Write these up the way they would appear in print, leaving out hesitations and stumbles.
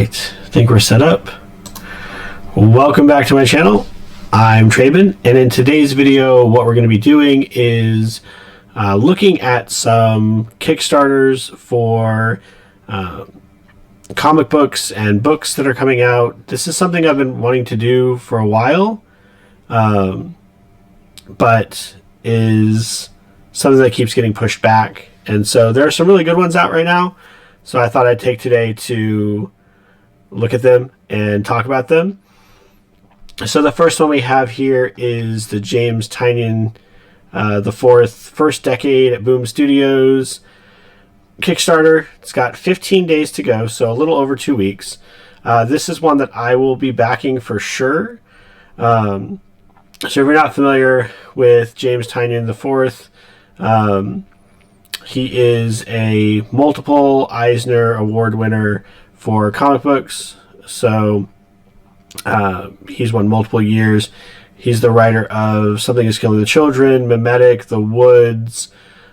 Alright, I think we're set up. Welcome back to my channel. I'm Traben, and in today's video what we're going to be doing is looking at some Kickstarters for comic books and books that are coming out. This is something I've been wanting to do for a while, but is something that keeps getting pushed back. And so there are some really good ones out right now. So I thought I'd take today to look at them and talk about them. So the first one we have here is the James Tynion, the first decade at Boom Studios Kickstarter. It's got 15 days to go, so a little over 2 weeks. This is one that I will be backing for sure. So if you're not familiar with James Tynion IV, he is a multiple Eisner Award winner for comic books. So he's won multiple years. He's the writer of Something is Killing the Children, Mimetic, The Woods.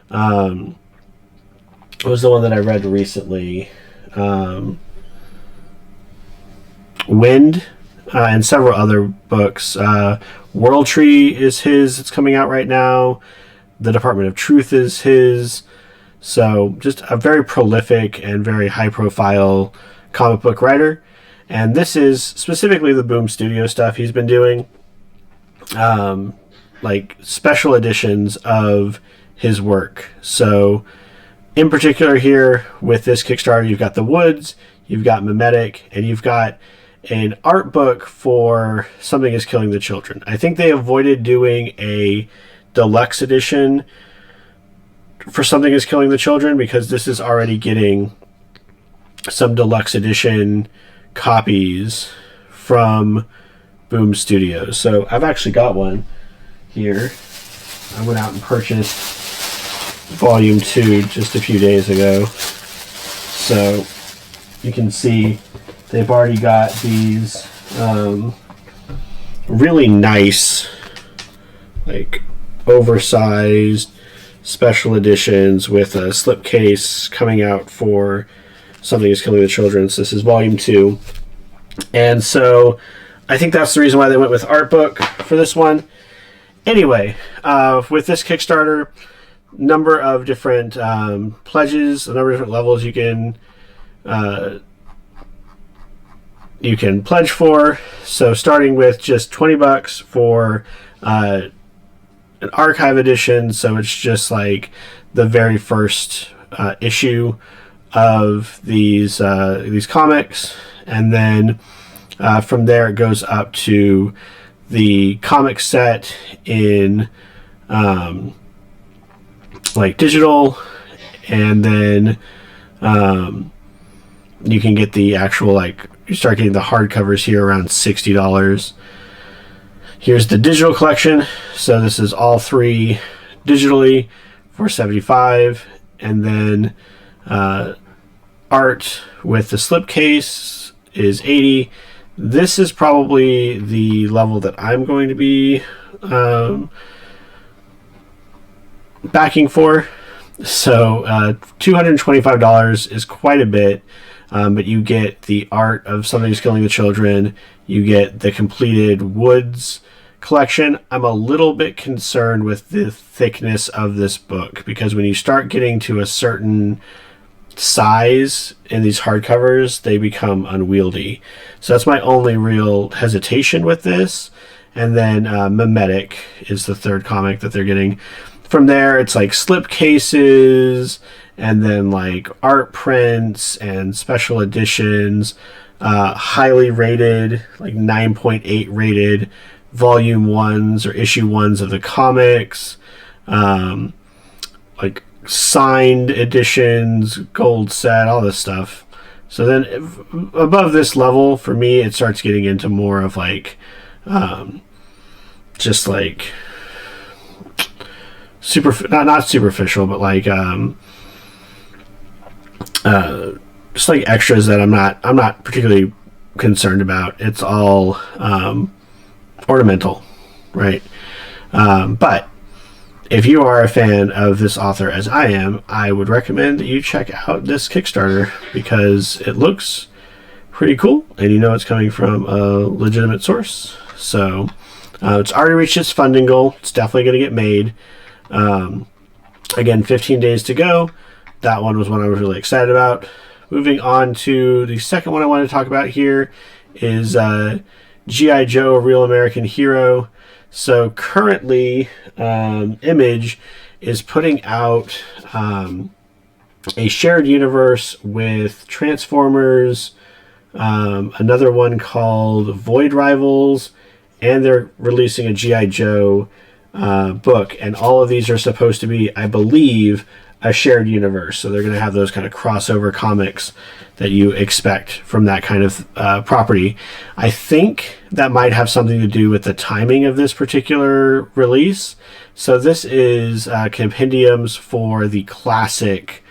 What was the one that I read recently? Wind, and several other books. World Tree is his. It's coming out right now. The Department of Truth is his. So just a very prolific and very high-profile comic book writer. And this is specifically the Boom Studio stuff he's been doing. Like special editions of his work. So in particular here with this Kickstarter, you've got The Woods, you've got Mimetic, and you've got an art book for Something is Killing the Children. I think they avoided doing a deluxe edition for Something is Killing the Children because this is already getting some deluxe edition copies from Boom Studios. So I've actually got one here. I went out and purchased volume 2 just a few days ago. So you can see they've already got these really nice, like oversized special editions with a slipcase coming out for Something is Killing the Children. So this is volume 2. And so I think that's the reason why they went with art book for this one. Anyway, with this Kickstarter, number of different pledges, a number of different levels you can pledge for. So starting with just $20 for an archive edition, so it's just like the very first issue of these comics, and then from there it goes up to the comic set in like digital, and then you can get the actual, like, you start getting the hardcovers here around $60. Here's the digital collection. So this is all three digitally for $75, and then art with the slipcase is $80. This is probably the level that I'm going to be backing for. So $225 is quite a bit, but you get the art of Something's Killing the Children. You get the completed Woods collection. I'm a little bit concerned with the thickness of this book, because when you start getting to a certain size in these hardcovers, they become unwieldy. So that's my only real hesitation with this. And then Mimetic is the third comic that they're getting. From there, it's like slipcases, and then like art prints and special editions, highly rated, like 9.8 rated volume 1s or issue 1s of the comics, like signed editions, gold set, all this stuff. So then above this level, for me, it starts getting into more of like just like not superficial, but like just like extras that I'm not particularly concerned about. It's all ornamental, right? But if you are a fan of this author, as I am, I would recommend that you check out this Kickstarter, because it looks pretty cool, and you know it's coming from a legitimate source. So it's already reached its funding goal. It's definitely going to get made. Again, 15 days to go. That one was one I was really excited about. Moving on to the second one I want to talk about here is G.I. Joe, a Real American Hero. So currently, Image is putting out a shared universe with Transformers, another one called Void Rivals, and they're releasing a G.I. Joe book. And all of these are supposed to be, I believe, a shared universe. So they're going to have those kind of crossover comics that you expect from that kind of property. I think that might have something to do with the timing of this particular release. So this is compendiums for the classic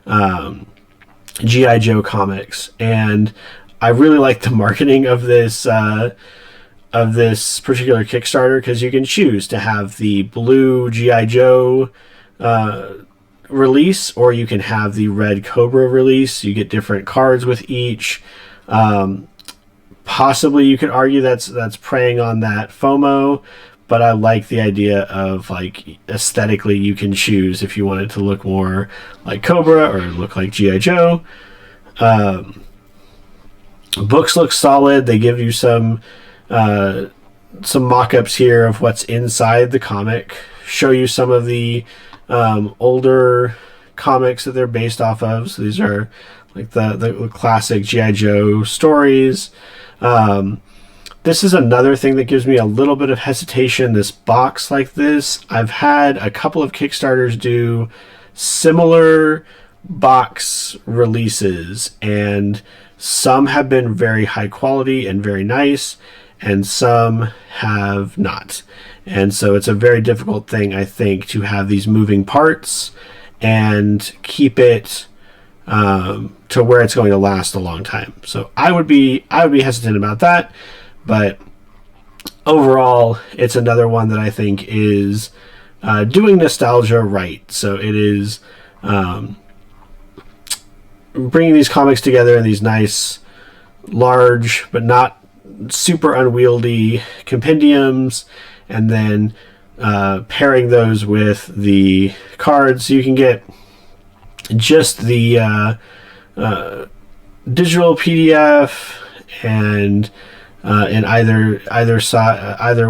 G.I. Joe comics. And I really like the marketing of this particular Kickstarter, because you can choose to have the blue G.I. Joe release, or you can have the red Cobra release. You get different cards with each. Possibly you could argue that's preying on that FOMO, but I like the idea of, like, aesthetically you can choose if you want it to look more like Cobra or look like G.I. Joe. Books look solid. They give you some mock-ups here of what's inside the comic, show you some of the older comics that they're based off of. So these are like the classic G.I. Joe stories. This is another thing that gives me a little bit of hesitation, this box like this. I've had a couple of Kickstarters do similar box releases, and some have been very high quality and very nice, and some have not. And so it's a very difficult thing, I think, to have these moving parts and keep it to where it's going to last a long time. So I would be hesitant about that, but overall, it's another one that I think is doing nostalgia right. So it is bringing these comics together in these nice, large, but not super unwieldy compendiums, and then pairing those with the cards. So you can get just the digital PDF, and in either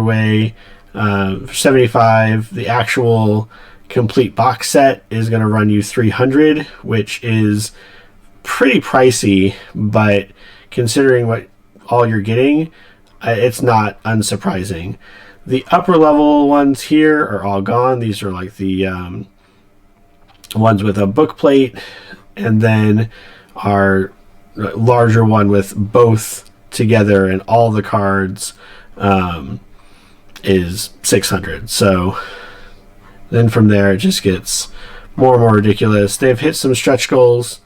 way, for $75. The actual complete box set is going to run you $300, which is pretty pricey, but considering what all you're getting, it's not unsurprising. The upper level ones here are all gone. These are like the ones with a book plate, and then our larger one with both together and all the cards is $600. So then from there it just gets more and more ridiculous. They've hit some stretch goals.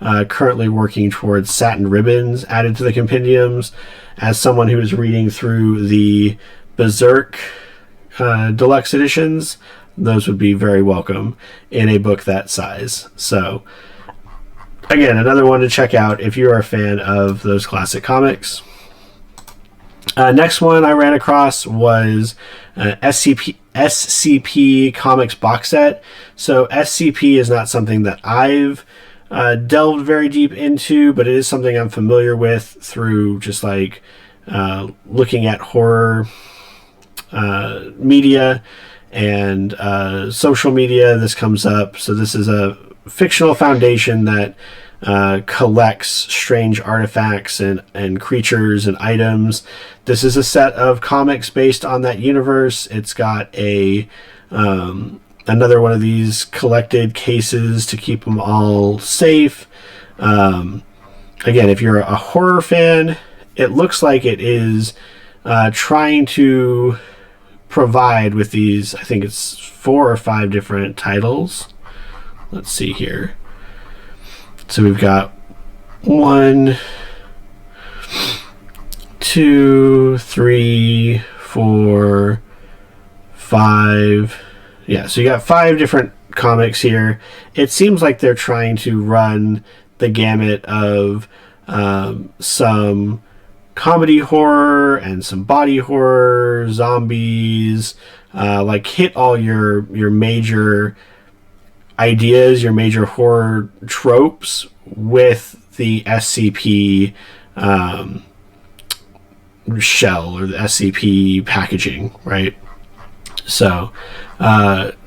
Currently working towards satin ribbons added to the compendiums. As someone who is reading through the Berserk deluxe editions, those would be very welcome in a book that size. So again, another one to check out if you are a fan of those classic comics. Next one I ran across was SCP Comics box set. So SCP is not something that I've delved very deep into, but it is something I'm familiar with through just like looking at horror media and social media. This comes up. So this is a fictional foundation that collects strange artifacts and creatures and items. This is a set of comics based on that universe. It's got a another one of these collected cases to keep them all safe. Again, if you're a horror fan, it looks like it is trying to provide with these, I think it's 4 or 5 different titles. Let's see here. So we've got 1, 2, 3, 4, 5. Yeah, so you got 5 different comics here. It seems like they're trying to run the gamut of some comedy horror and some body horror, zombies, like hit all your major ideas, your major horror tropes with the SCP shell or the SCP packaging, right? So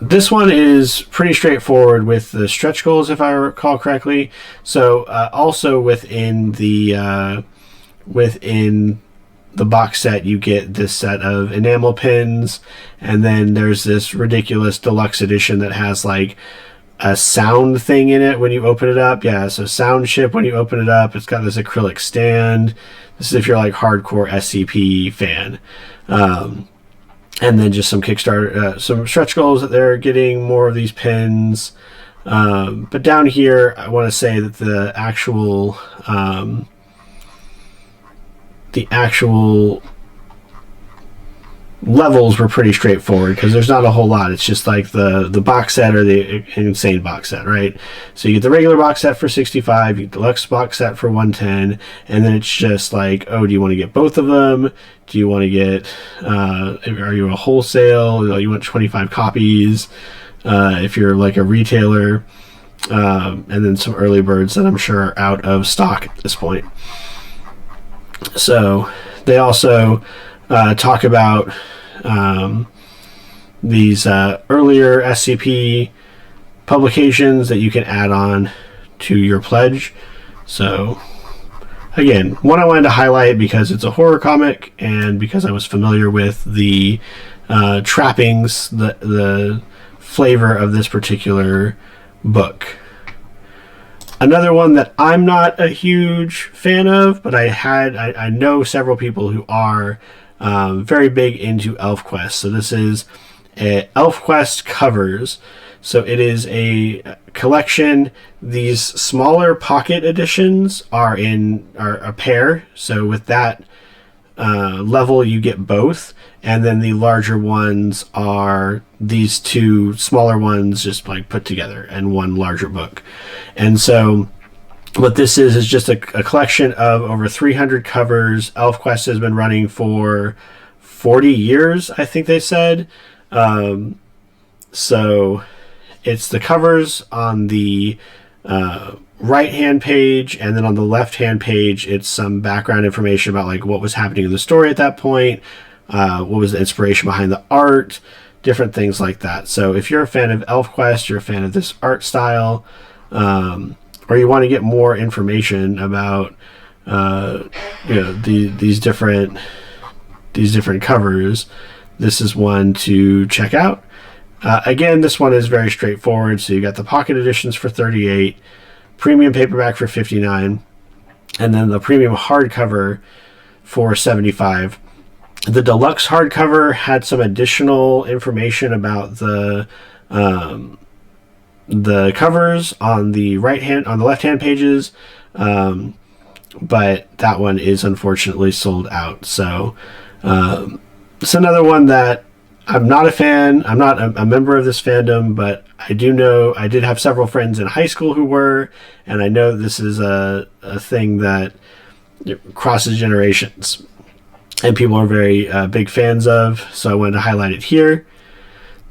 this one is pretty straightforward with the stretch goals, if I recall correctly. So also within the box set, you get this set of enamel pins, and then there's this ridiculous deluxe edition that has like a sound thing in it when you open it up. Yeah, so sound chip when you open it up. It's got this acrylic stand. This is if you're like hardcore SCP fan. And then just some Kickstarter, some stretch goals that they're getting more of these pins. But down here, I want to say that the actual levels were pretty straightforward because there's not a whole lot. It's just like the box set or the insane box set, right? So you get the regular box set for $65, you get the deluxe box set for $110, and then it's just like, oh, do you want to get both of them? Do you want to get are you a wholesale? You want 25 copies if you're like a retailer, and then some early birds that I'm sure are out of stock at this point. So they also talk about these earlier SCP publications that you can add on to your pledge. So again, one I wanted to highlight because it's a horror comic and because I was familiar with the trappings, the flavor of this particular book. Another one that I'm not a huge fan of, but I know several people who are very big into Elfquest. So this is Elfquest covers. So it is a collection. These smaller pocket editions are a pair. So with that level, you get both, and then the larger ones are these two smaller ones just like put together in one larger book. And so what this is just a collection of over 300 covers. Elfquest has been running for 40 years, I think they said. So it's the covers on the right-hand page, and then on the left-hand page, it's some background information about like what was happening in the story at that point, what was the inspiration behind the art, different things like that. So if you're a fan of Elfquest, you're a fan of this art style, or you want to get more information about these different covers, this is one to check out. Again, this one is very straightforward. So you got the pocket editions for $38, premium paperback for $59, and then the premium hardcover for $75. The deluxe hardcover had some additional information about the covers on the left-hand pages, but that one is unfortunately sold out. So it's another one that I'm not a fan. I'm not a member of this fandom, but I do know I did have several friends in high school who were, and I know this is a thing that crosses generations and people are very big fans of, so I wanted to highlight it here.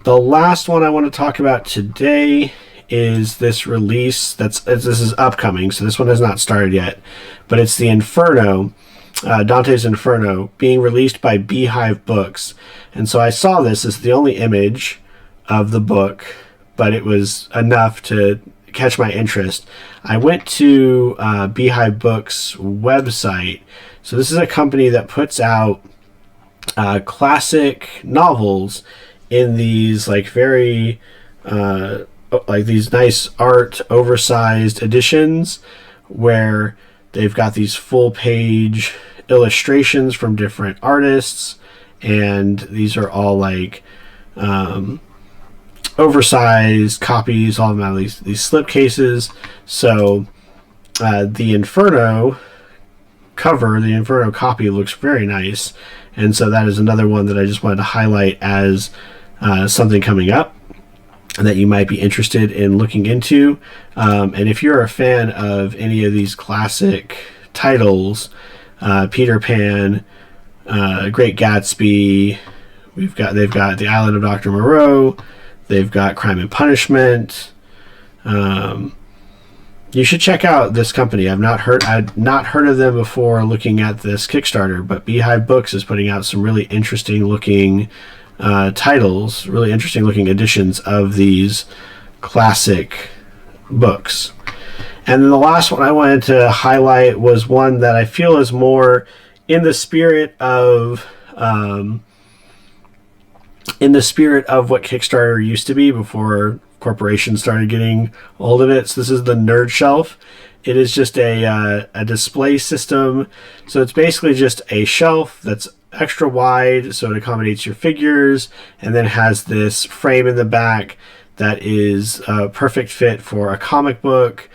The last one I want to talk about today is this release this is upcoming, so this one has not started yet, but it's the Inferno, Dante's Inferno, being released by Beehive Books. And so I saw this as the only image of the book, but it was enough to catch my interest. I went to Beehive Books website. So this is a company that puts out classic novels in these like very like these nice art oversized editions where they've got these full page illustrations from different artists, and these are all like oversized copies, all of them have these slip cases. So the Inferno cover, the Inferno copy, looks very nice, and so that is another one that I just wanted to highlight as something coming up that you might be interested in looking into. And if you're a fan of any of these classic titles. Peter Pan, Great Gatsby. They've got The Island of Dr. Moreau. They've got Crime and Punishment. You should check out this company. I'd not heard of them before looking at this Kickstarter, but Beehive Books is putting out some really interesting looking titles, really interesting looking editions of these classic books. And then the last one I wanted to highlight was one that I feel is more in the spirit of what Kickstarter used to be before corporations started getting hold of it. So this is the Nerd Shelf. It is just a display system. So it's basically just a shelf that's extra wide so it accommodates your figures, and then has this frame in the back that is a perfect fit for a comic book.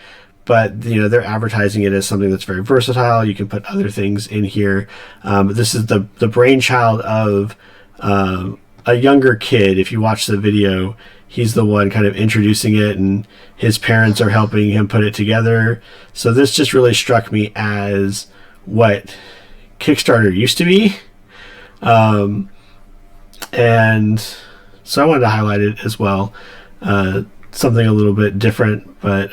But they're advertising it as something that's very versatile. You can put other things in here. This is the brainchild of a younger kid. If you watch the video, he's the one kind of introducing it, and his parents are helping him put it together. So this just really struck me as what Kickstarter used to be. And so I wanted to highlight it as well. Something a little bit different, but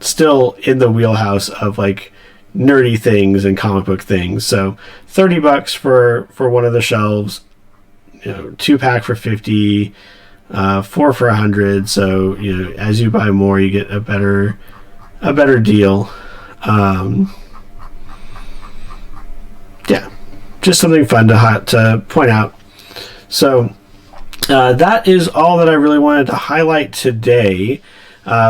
still in the wheelhouse of like nerdy things and comic book things. So $30 for one of the shelves, 2-pack for $50, 4 for $100. So as you buy more, you get a better deal. Yeah, just something fun to point out. So that is all that I really wanted to highlight today.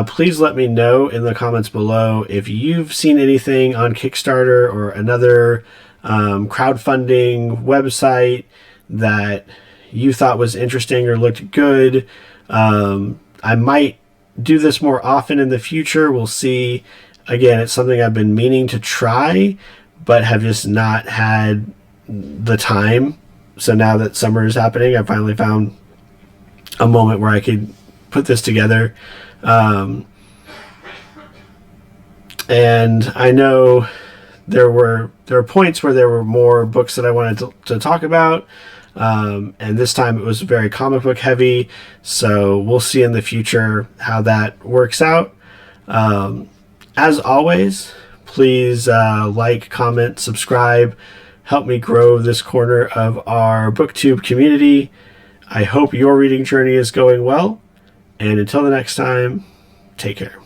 Please let me know in the comments below if you've seen anything on Kickstarter or another crowdfunding website that you thought was interesting or looked good. I might do this more often in the future. We'll see. Again, it's something I've been meaning to try, but have just not had the time. So now that summer is happening, I finally found a moment where I could put this together. And I know there were points where there were more books that I wanted to talk about, and this time it was very comic book heavy, so we'll see in the future how that works out. As always, please like, comment, subscribe, help me grow this corner of our BookTube community. I hope your reading journey is going well. And until the next time, take care.